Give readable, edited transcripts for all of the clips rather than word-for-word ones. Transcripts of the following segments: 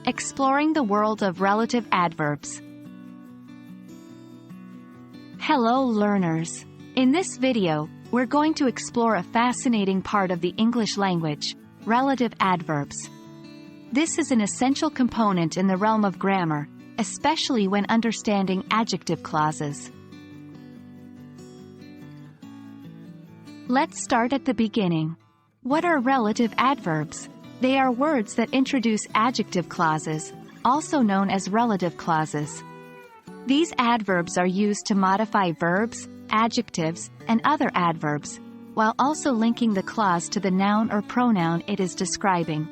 exploring the world of relative adverbs. Hello learners! In this video, we're going to explore a fascinating part of the English language, relative adverbs. This is an essential component in the realm of grammar, especially when understanding adjective clauses. Let's start at the beginning. What are relative adverbs? They are words that introduce adjective clauses, also known as relative clauses. These adverbs are used to modify verbs, adjectives, and other adverbs, while also linking the clause to the noun or pronoun it is describing.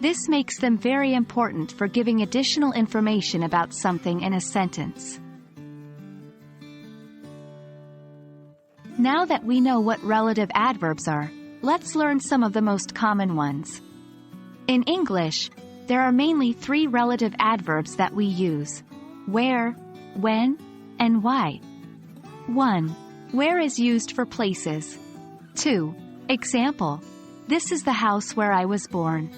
This makes them very important for giving additional information about something in a sentence. Now that we know what relative adverbs are, let's learn some of the most common ones. In English, there are mainly three relative adverbs that we use: where, when, and why. 1. Where is used for places. 2. Example: this is the house where I was born.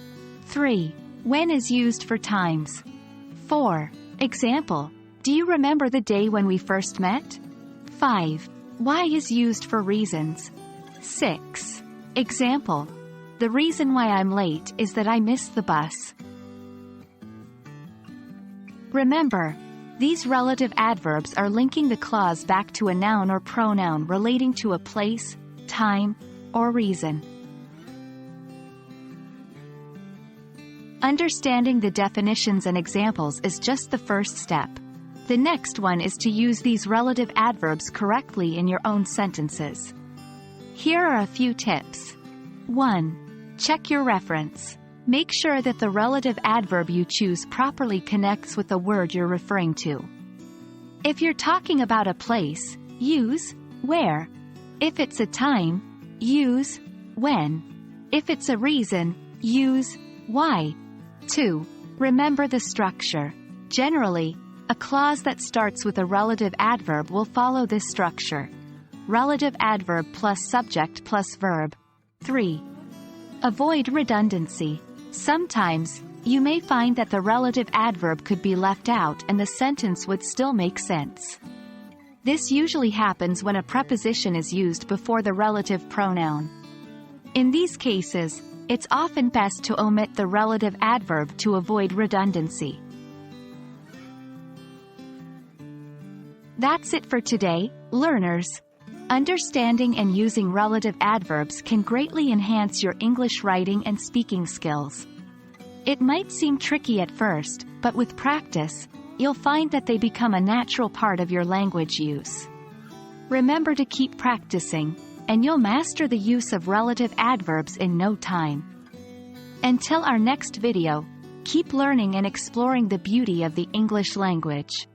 3. When is used for times. 4. Example: do you remember the day when we first met? 5. Why is used for reasons. 6. Example: the reason why I'm late is that I missed the bus. Remember, these relative adverbs are linking the clause back to a noun or pronoun relating to a place, time, or reason. Understanding the definitions and examples is just the first step. The next one is to use these relative adverbs correctly in your own sentences. Here are a few tips. 1. Check your reference. Make sure that the relative adverb you choose properly connects with the word you're referring to. If you're talking about a place, use where. If it's a time, use when. If it's a reason, use why. 2. Remember the structure. Generally, a clause that starts with a relative adverb will follow this structure: relative adverb plus subject plus verb. 3. Avoid redundancy. Sometimes, you may find that the relative adverb could be left out and the sentence would still make sense. This usually happens when a preposition is used before the relative pronoun. In these cases, it's often best to omit the relative adverb to avoid redundancy. That's it for today, learners. Understanding and using relative adverbs can greatly enhance your English writing and speaking skills. It might seem tricky at first, but with practice, you'll find that they become a natural part of your language use. Remember to keep practicing, and you'll master the use of relative adverbs in no time. Until our next video, keep learning and exploring the beauty of the English language.